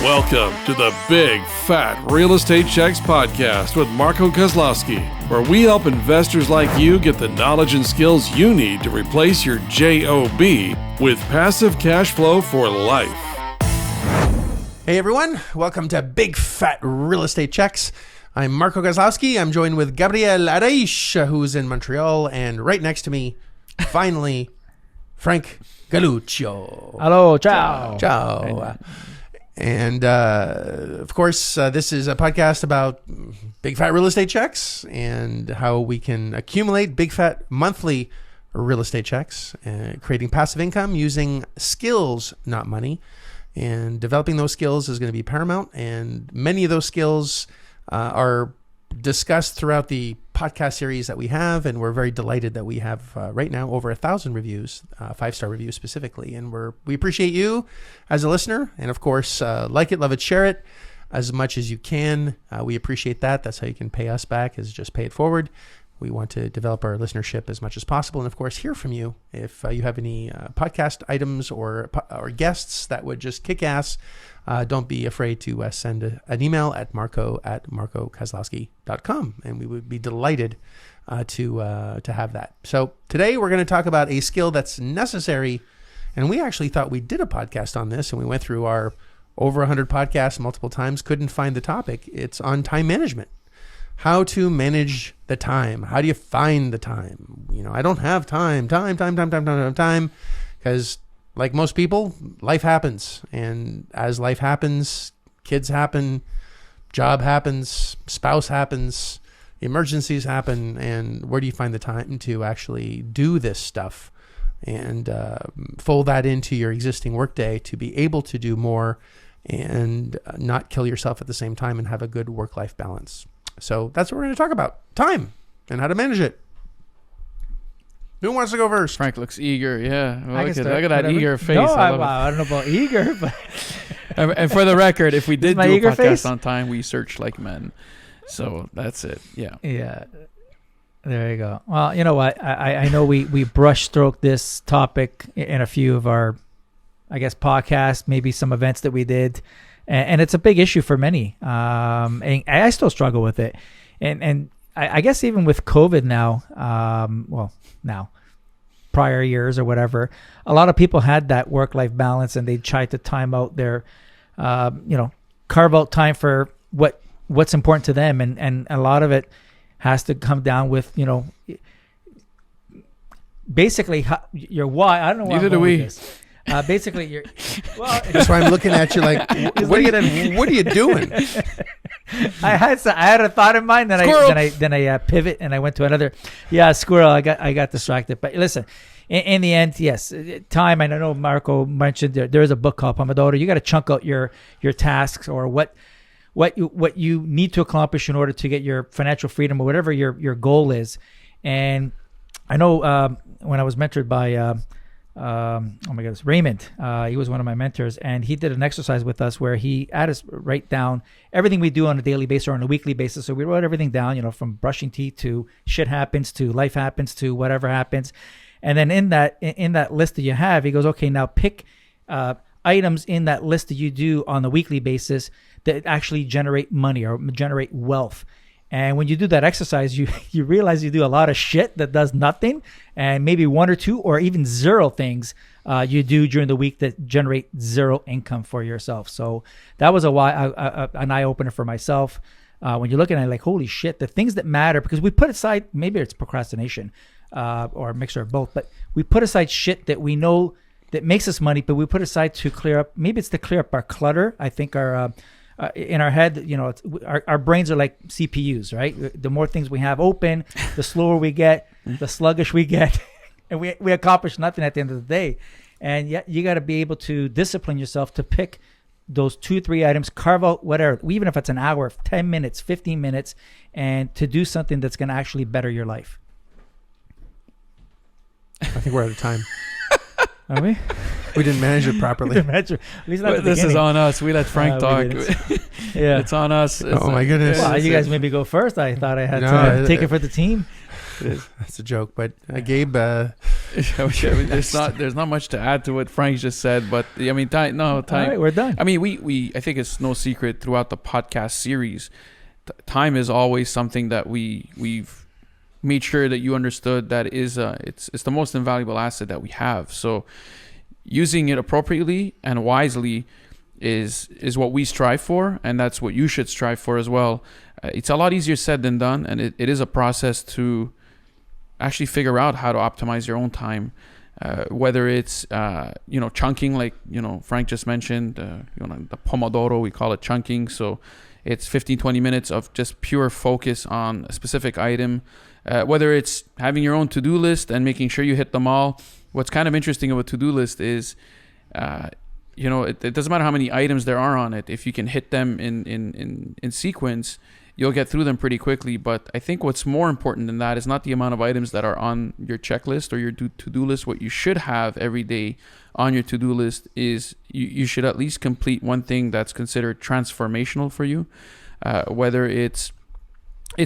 Welcome to the Big Fat Real Estate Checks podcast with Marco Kozlowski, where we help investors like you get the knowledge and skills you need to replace your JOB with passive cash flow for life. Hey everyone, welcome to Big Fat Real Estate Checks. I'm Marco Kozlowski. I'm joined with Gabriel Araish, who's in Montreal, and right next to me, finally, Frank Galuccio. Hello, ciao. Ciao. And of course, this is a podcast about big fat real estate checks and how we can accumulate big fat monthly real estate checks, creating passive income using skills, not money. And developing those skills is going to be paramount. And many of those skills are discussed throughout the podcast series that we have. And we're very delighted that we have right now over 1,000 reviews, 5-star reviews specifically. And we appreciate you as a listener. And of course, like it, love it, share it as much as you can. We appreciate that. That's how you can pay us back, is just pay it forward. We want to develop our listenership as much as possible. And of course, hear from you. If you have any podcast items or guests that would just kick ass, don't be afraid to send an email at marco@marcokozlowski.com. And we would be delighted to have that. So today we're going to talk about a skill that's necessary. And we actually thought we did a podcast on this, and we went through our over 100 podcasts multiple times, couldn't find the topic. It's on time management. How to manage the time. How do you find the time? You know, I don't have time, because like most people, life happens. And as life happens, kids happen, job happens, spouse happens, emergencies happen. And where do you find the time to actually do this stuff and fold that into your existing workday to be able to do more and not kill yourself at the same time and have a good work-life balance? So that's what we're going to talk about. Time and how to manage it. Who wants to go first? Frank looks eager. Yeah. Well, look at that Whatever. eager face. No, I don't know about eager, but and for the record, if we did do a eager podcast face? on time, we searched like men. So that's it. Yeah. yeah. There you go. Well, you know what? I know we brushstroked this topic in a few of our, I guess, podcasts, maybe some events that we did. And it's a big issue for many. And I still struggle with it. And I guess even with COVID now, prior years or whatever, a lot of people had that work-life balance and they tried to time out their, carve out time for what's important to them. And a lot of it has to come down with, basically your why. I don't know why. Neither do we. Basically, you're. Well, That's why I'm looking at you like, what are you doing? I had a thought in mind, then I pivot and I went to another. Yeah, squirrel. I got distracted. But listen, in the end, yes, time. And I know Marco mentioned there is a book called Pomodoro. You got to chunk out your tasks or what you need to accomplish in order to get your financial freedom or whatever your goal is. And I know when I was mentored by. Raymond. He was one of my mentors, and he did an exercise with us where he had us write down everything we do on a daily basis or on a weekly basis. So we wrote everything down, from brushing teeth to shit happens to life happens to whatever happens. And then in that list that you have, he goes, okay, now pick items in that list that you do on a weekly basis that actually generate money or generate wealth. And when you do that exercise, you realize you do a lot of shit that does nothing, and maybe one or two or even zero things you do during the week that generate zero income for yourself. So that was an eye opener for myself. When you're looking at it, like, holy shit, the things that matter, because we put aside, maybe it's procrastination or a mixture of both, but we put aside shit that we know that makes us money, but we put aside to clear up. Maybe it's to clear up our clutter. I think our in our head, our brains are like CPUs, right? The more things we have open, the slower we get, the sluggish we get, and we accomplish nothing at the end of the day. And yet you got to be able to discipline yourself to pick those 2-3 items, carve out whatever, even if it's an hour, 10 minutes, 15 minutes, and to do something that's going to actually better your life. I think we're out of time. Are we? We didn't manage it properly. At least not at the This is beginning. on us. We let Frank talk. Yeah. It's on us. Oh my goodness. Well, you guys maybe go first. I thought I had to take it for the team. That's a joke. But Gabe, There's not much to add to what Frank just said, but I mean, time. All right, we're done. I mean, I think it's no secret throughout the podcast series, time is always something that we've made sure that you understood that is it's the most invaluable asset that we have. So using it appropriately and wisely is what we strive for, and that's what you should strive for as well. It's a lot easier said than done, and it is a process to actually figure out how to optimize your own time, whether it's chunking, like Frank just mentioned, the Pomodoro, we call it chunking. So it's 15-20 minutes of just pure focus on a specific item, whether it's having your own to-do list and making sure you hit them all. What's kind of interesting about a to-do list is it doesn't matter how many items there are on it. If you can hit them in sequence, you'll get through them pretty quickly. But I think what's more important than that is not the amount of items that are on your checklist or your to-do list. What you should have every day on your to-do list is you should at least complete one thing that's considered transformational for you, whether it's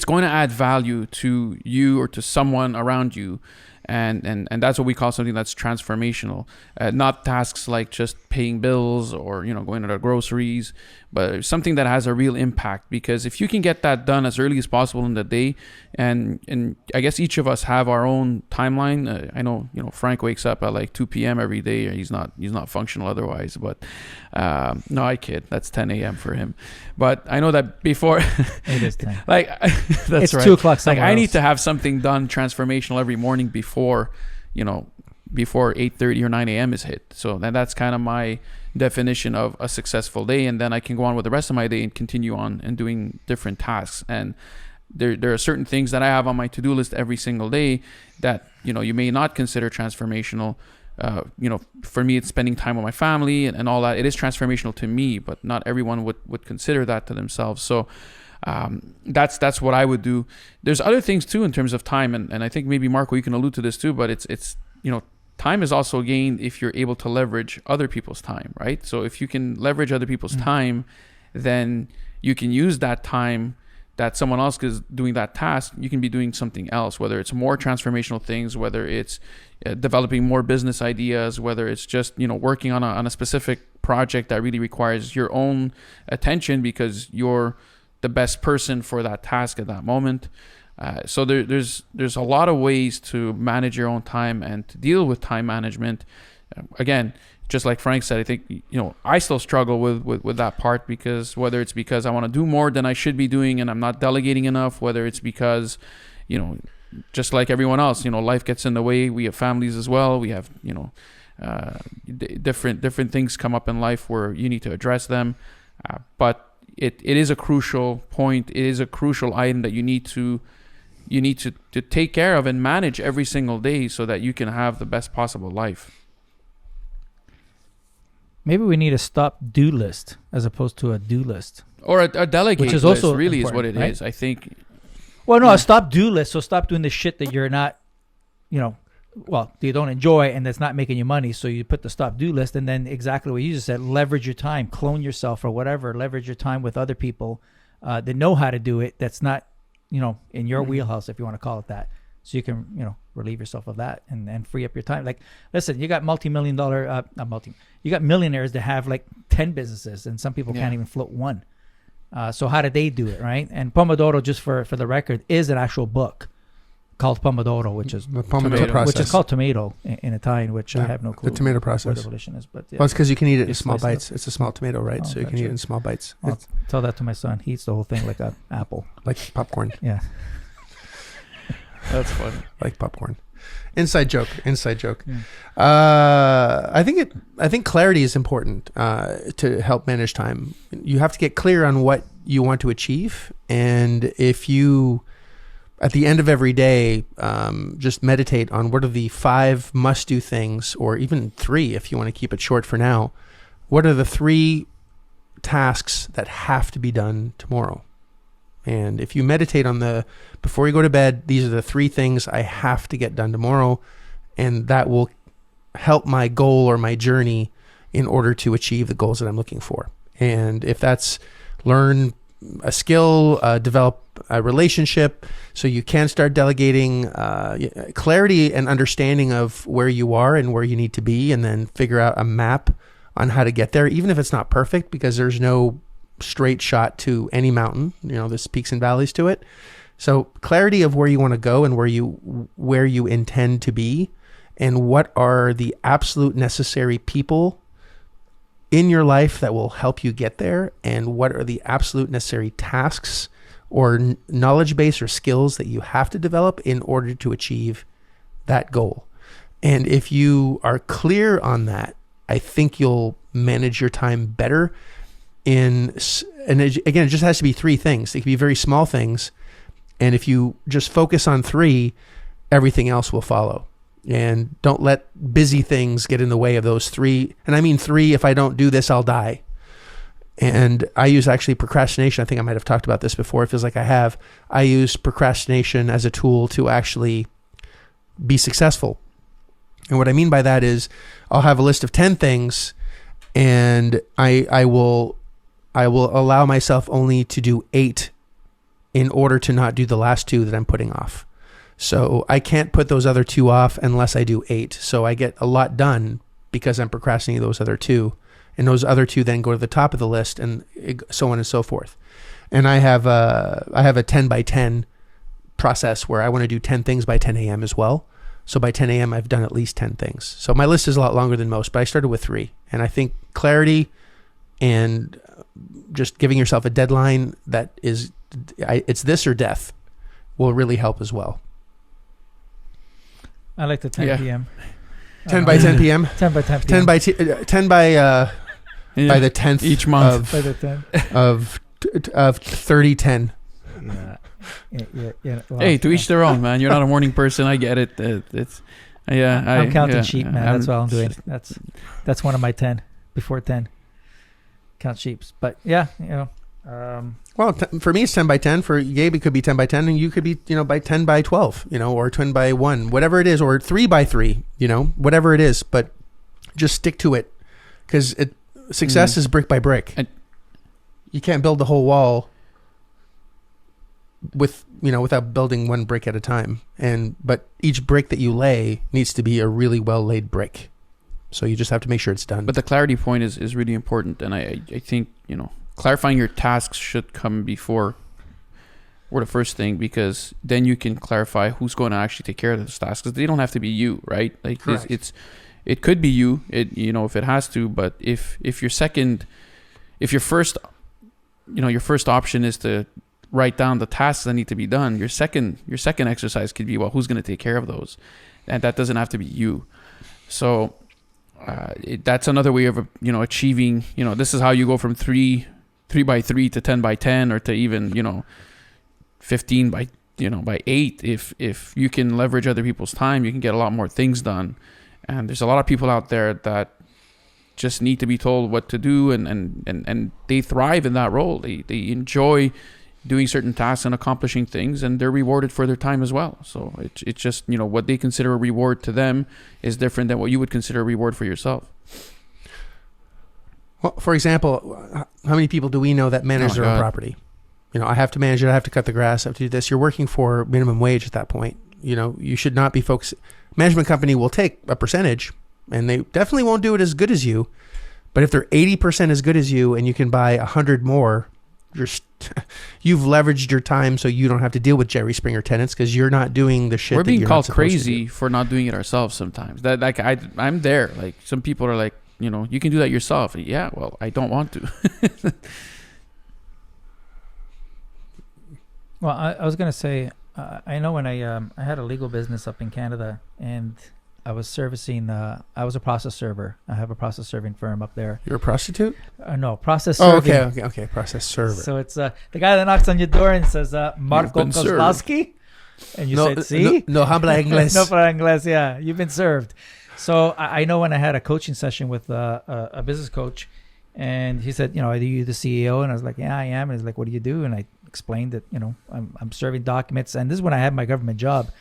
going to add value to you or to someone around you. And that's what we call something that's transformational, not tasks like just paying bills or going to the groceries, but something that has a real impact. Because if you can get that done as early as possible in the day, and I guess each of us have our own timeline. I know Frank wakes up at like 2 p.m. every day, or he's not functional otherwise. But no, I kid. That's 10 a.m. for him. But I know that before It is 10. like that's It's right. 2 o'clock Like somewhere I need else. to have something done transformational every morning before 8:30 or 9 a.m. is hit. So that's kind of my definition of a successful day, and then I can go on with the rest of my day and continue on and doing different tasks. And there are certain things that I have on my to-do list every single day that you may not consider transformational. For me, it's spending time with my family and all that. It is transformational to me, but not everyone would consider that to themselves. So that's what I would do. There's other things too in terms of time, and I think maybe Marco, you can allude to this too, but it's time is also gained if you're able to leverage other people's time, right? So if you can leverage other people's time, then you can use that time that someone else is doing that task. You can be doing something else, whether it's more transformational things, whether it's developing more business ideas, whether it's just working on a specific project that really requires your own attention because you're the best person for that task at that moment. So there's a lot of ways to manage your own time and to deal with time management. Again, just like Frank said, I think I still struggle with that part, because whether it's because I want to do more than I should be doing and I'm not delegating enough, whether it's because just like everyone else, life gets in the way. We have families as well. We have different things come up in life where you need to address them. But it is a crucial point. It is a crucial item that you need to take care of and manage every single day so that you can have the best possible life. Maybe we need a stop-do list as opposed to a do list. Or a delegate Which is list also really is important, what it right? is. I think. Well, no, a stop-do list. So stop doing the shit that you're not, you don't enjoy and that's not making you money. So you put the stop-do list, and then exactly what you just said, leverage your time, clone yourself or whatever. Leverage your time with other people that know how to do it. That's not, in your wheelhouse, if you want to call it that. So you can, relieve yourself of that and free up your time. Like, listen, you got you got millionaires that have like 10 businesses, and some people can't even float one. So how did they do it, right? And Pomodoro, just for the record, is an actual book called Pomodoro, which is The Pomodoro process. which is called tomato in Italian, which I have no clue. The tomato what process. the relation is, but Well, it's because you can eat it in You small slice it up. bites. It's a small tomato, right? Oh, So you can gotcha. eat it in small bites. I'll It's tell that to my son. He eats the whole thing like an apple. like popcorn. Yeah. That's funny. Like popcorn. Inside joke. Yeah. I think clarity is important to help manage time. You have to get clear on what you want to achieve, and if you, at the end of every day, just meditate on what are the 5 must-do things, or even 3 if you want to keep it short for now. What are the 3 tasks that have to be done tomorrow? And if you meditate on before you go to bed, these are the 3 things I have to get done tomorrow, and that will help my goal or my journey in order to achieve the goals that I'm looking for. And if that's learn a skill, develop a relationship, so you can start delegating. Clarity and understanding of where you are and where you need to be, and then figure out a map on how to get there, even if it's not perfect, because there's no straight shot to any mountain. There's peaks and valleys to it. So clarity of where you want to go and where you intend to be, and what are the absolute necessary people in your life that will help you get there, and what are the absolute necessary tasks or knowledge base or skills that you have to develop in order to achieve that goal. And if you are clear on that, I think you'll manage your time better. And again, it just has to be 3 things. It can be very small things. And if you just focus on 3, everything else will follow. And don't let busy things get in the way of those 3. And I mean 3, if I don't do this, I'll die. And I use actually procrastination. I think I might have talked about this before. It feels like I have. I use procrastination as a tool to actually be successful. And what I mean by that is I'll have a list of 10 things, and I will allow myself only to do 8 in order to not do the last 2 that I'm putting off. So I can't put those other 2 off unless I do 8. So I get a lot done because I'm procrastinating those other 2. And those other 2 then go to the top of the list, and so on and so forth. And I have a 10 by 10 process where I want to do 10 things by 10 a.m. as well. So by 10 a.m. I've done at least 10 things. So my list is a lot longer than most, but I started with 3. And I think clarity and just giving yourself a deadline that is, it's this or death, will really help as well. I like the 10 p.m. 10 by 10 p.m. 10 by 10 p.m. 10 by by the 10th each month by the 10 of 30-10. Yeah. Well, hey, to each their own, man. You're not a morning person. I get it. I'm counting sheep, man. That's what I'm doing. That's one of my 10 before 10. Count sheeps, but yeah, Well, for me, it's 10 by 10. For Gabe, it could be 10 by 10, and you could be, by 10 by 12, or 10 by 1, whatever it is, or 3 by 3, whatever it is. But just stick to it, because success is brick by brick. You can't build the whole wall without building one brick at a time. But each brick that you lay needs to be a really well laid brick. So you just have to make sure it's done. But the clarity point is really important, and I think clarifying your tasks should come before or the first thing, because then you can clarify who's going to actually take care of those tasks, because they don't have to be you, right? Like it could be you, if it has to, but if your first option is to write down the tasks that need to be done, your second exercise could be, well, who's going to take care of those? And that doesn't have to be you. So that's another way of achieving. This is how you go from 3 by 3 to 10 by 10, or to even 15 by by 8. If you can leverage other people's time, you can get a lot more things done. And there's a lot of people out there that just need to be told what to do, and they thrive in that role. They enjoy doing certain tasks and accomplishing things, and they're rewarded for their time as well. So it's just what they consider a reward to them is different than what you would consider a reward for yourself. Well, for example, how many people do we know that manage their own property? I have to manage it. I have to cut the grass. I have to do this. You're working for minimum wage at that point. You should not be focused. Management company will take a percentage, and they definitely won't do it as good as you. But if they're 80% as good as you, and you can buy 100 more, you've leveraged your time, so you don't have to deal with Jerry Springer tenants, because you're not doing the shit. We're being called crazy do. For not doing it ourselves sometimes. That I'm there. Like, some people are like, you can do that yourself. Yeah, well, I don't want to. Well, I was gonna say, I know when I had a legal business up in Canada, and I was servicing. I was a process server. I have a process serving firm up there. You're a prostitute? No, process serving. Oh, okay. Process server. So it's the guy that knocks on your door and says, "Marco Kozlowski," and you said, "See, no habla inglés." No habla inglés. Yeah, you've been served. So I know when I had a coaching session with a business coach, and he said, "Are you the CEO?" And I was like, "Yeah, I am." And he's like, "What do you do?" And I explained that I'm serving documents, and this is when I had my government job.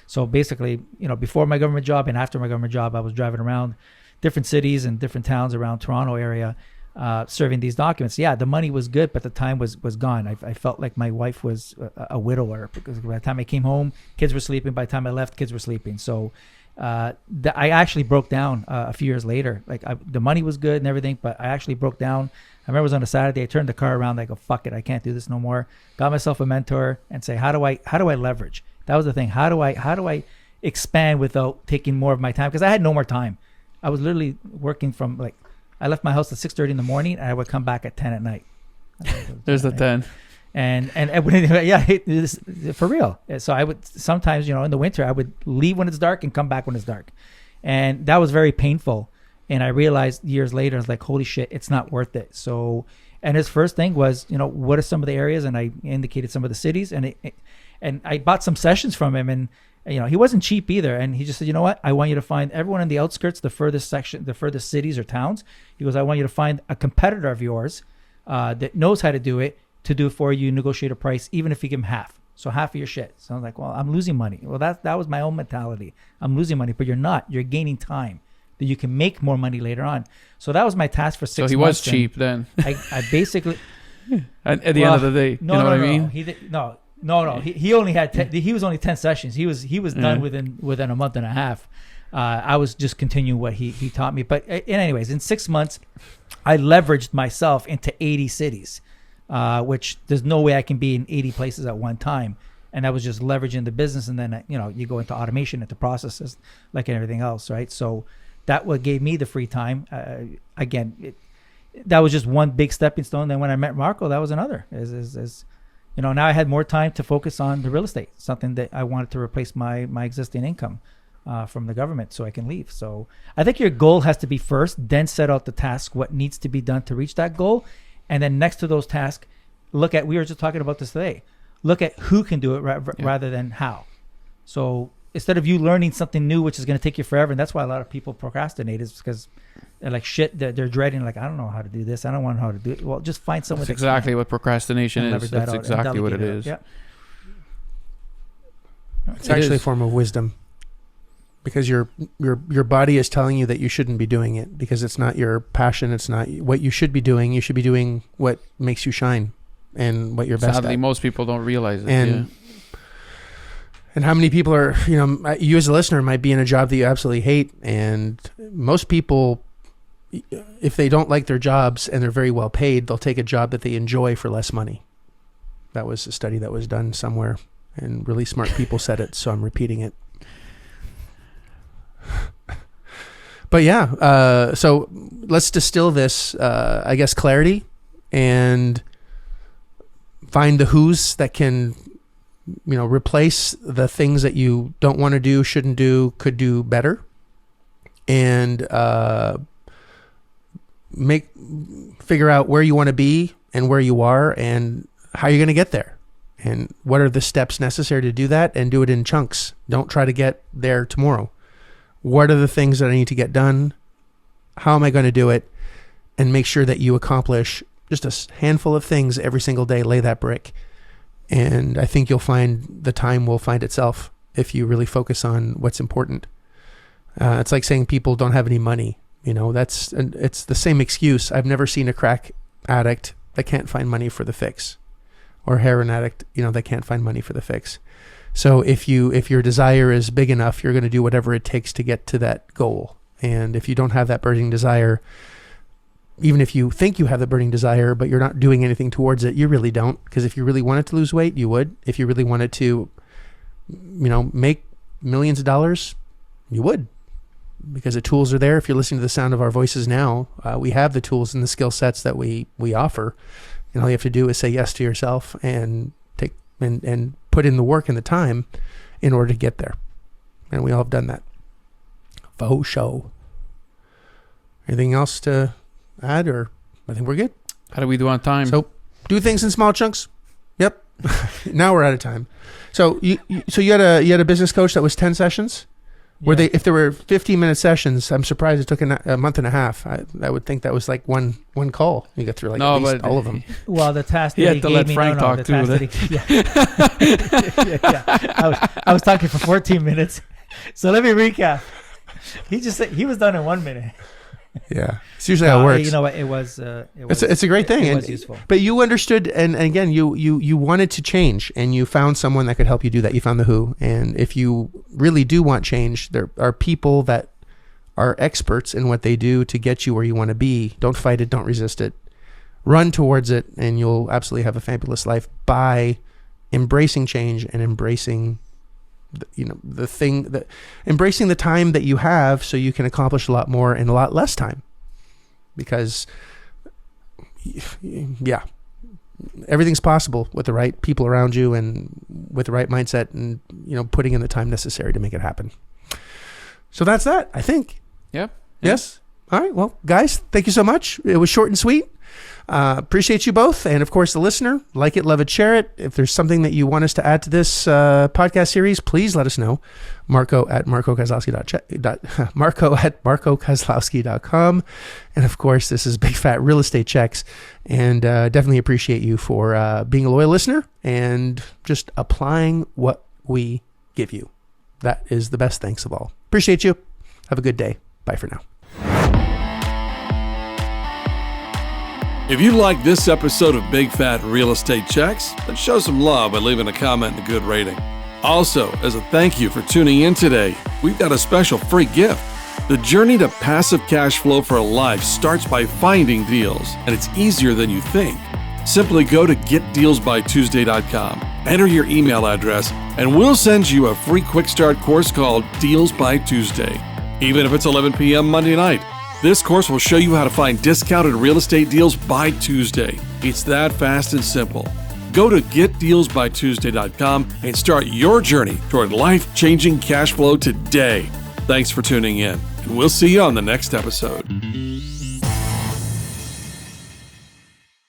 So basically, before my government job and after my government job, I was driving around different cities and different towns around Toronto area, serving these documents. Yeah, the money was good, but the time was gone. I felt like my wife was a widower because by the time I came home, kids were sleeping. By the time I left, kids were sleeping. So I actually broke down a few years later. Like the money was good and everything, but I actually broke down. I remember it was on a Saturday. I turned the car around. I go, fuck it, I can't do this no more. Got myself a mentor and say, how do I leverage? That was the thing. How do I expand without taking more of my time? Because I had no more time. I was literally working from like, I left my house at 6:30 in the morning and I would come back at 10 at night. There's the 10. And yeah, for real. So I would sometimes, in the winter, I would leave when it's dark and come back when it's dark. And that was very painful. And I realized years later, I was like, holy shit, it's not worth it. So, and his first thing was, what are some of the areas? And I indicated some of the cities and and I bought some sessions from him and, he wasn't cheap either. And he just said, you know what? I want you to find everyone in the outskirts, the furthest cities or towns. He goes, I want you to find a competitor of yours that knows how to do it for you, negotiate a price, even if you give him half. So half of your shit. So I was like, well, I'm losing money. Well, that was my own mentality. I'm losing money, but you're not. You're gaining time that you can make more money later on. So that was my task for 6 months. So he was cheap then. I basically... at the end of the day, what I mean? No. He only had he was only 10 sessions. He was done within a month and a half. I was just continuing what he taught me. But anyways, in 6 months, I leveraged myself into 80 cities, which there's no way I can be in 80 places at one time. And I was just leveraging the business. And then, you go into automation, into processes like everything else, right? So that what gave me the free time. That was just one big stepping stone. Then when I met Marco, that was another. Now I had more time to focus on the real estate, something that I wanted to replace my existing income from the government so I can leave. So I think your goal has to be first, then set out the task, what needs to be done to reach that goal. And then next to those tasks, we were just talking about this today, look at who can do it rather than how. So instead of you learning something new, which is going to take you forever, and that's why a lot of people procrastinate, is because they're like shit. They're dreading, like, I don't know how to do this. I don't want to know how to do it. Well, just find someone. That's exactly what procrastination is. That's exactly what it is. Yeah. It's actually a form of wisdom, because your body is telling you that you shouldn't be doing it because it's not your passion. It's not what you should be doing. You should be doing what makes you shine and what you're best Sadly, at. most people don't realize it. And how many people are, you as a listener might be in a job that you absolutely hate. And most people, if they don't like their jobs and they're very well paid, they'll take a job that they enjoy for less money. That was a study that was done somewhere, and really smart people said it, so I'm repeating it. But yeah, so let's distill this, clarity, and find the who's that can, replace the things that you don't want to do, shouldn't do, could do better, and figure out where you want to be and where you are and how you're going to get there and what are the steps necessary to do that, and do it in chunks. Don't try to get there tomorrow. What are the things that I need to get done? How am I going to do it? And make sure that you accomplish just a handful of things every single day. Lay that brick. And I think you'll find the time will find itself if you really focus on what's important. It's like saying people don't have any money. It's the same excuse. I've never seen a crack addict that can't find money for the fix, or a heroin addict, that can't find money for the fix. So if your desire is big enough, you're going to do whatever it takes to get to that goal. And if you don't have that burning desire, even if you think you have the burning desire, but you're not doing anything towards it, you really don't. Because if you really wanted to lose weight, you would. If you really wanted to, make millions of dollars, you would. Because the tools are there. If you're listening to the sound of our voices now, we have the tools and the skill sets that we offer. And all you have to do is say yes to yourself and take and put in the work and the time in order to get there. And we all have done that. Faux show. Anything else to add, or I think we're good? How do we do on time? So do things in small chunks. Yep. Now we're out of time. So you had a business coach that was 10 sessions. Were if there were 15-minute sessions, I'm surprised it took a month and a half. I would think that was like one call. You got through at least all of them. Well, the task that he gave me, Frank talk too. I was talking for 14 minutes. So let me recap. He just said he was done in 1 minute. Yeah, it's usually how it works. You know what? It was. It's a great thing. It and, was useful. But you understood, and again, you wanted to change, and you found someone that could help you do that. You found the who, and if you really do want change, there are people that are experts in what they do to get you where you want to be. Don't fight it. Don't resist it. Run towards it, and you'll absolutely have a fabulous life by embracing change and embracing embracing the time that you have so you can accomplish a lot more in a lot less time. Because yeah, everything's possible with the right people around you and with the right mindset and, putting in the time necessary to make it happen. So that's that, I think. Yep. Yes. All right. Well, guys, thank you so much. It was short and sweet. Appreciate you both. And of course, the listener, like it, love it, share it. If there's something that you want us to add to this podcast series, please let us know. Marco at marcokozlowski.com. And of course, this is Big Fat Real Estate Checks. And definitely appreciate you for being a loyal listener and just applying what we give you. That is the best thanks of all. Appreciate you. Have a good day. Bye for now. If you like this episode of Big Fat Real Estate Checks, then show some love by leaving a comment and a good rating. Also, as a thank you for tuning in today, we've got a special free gift. The journey to passive cash flow for a life starts by finding deals, and it's easier than you think. Simply go to getdealsbytuesday.com, enter your email address, and we'll send you a free quick start course called Deals by Tuesday. Even if it's 11 p.m. Monday night, this course will show you how to find discounted real estate deals by Tuesday. It's that fast and simple. Go to getdealsbytuesday.com and start your journey toward life-changing cash flow today. Thanks for tuning in, and we'll see you on the next episode.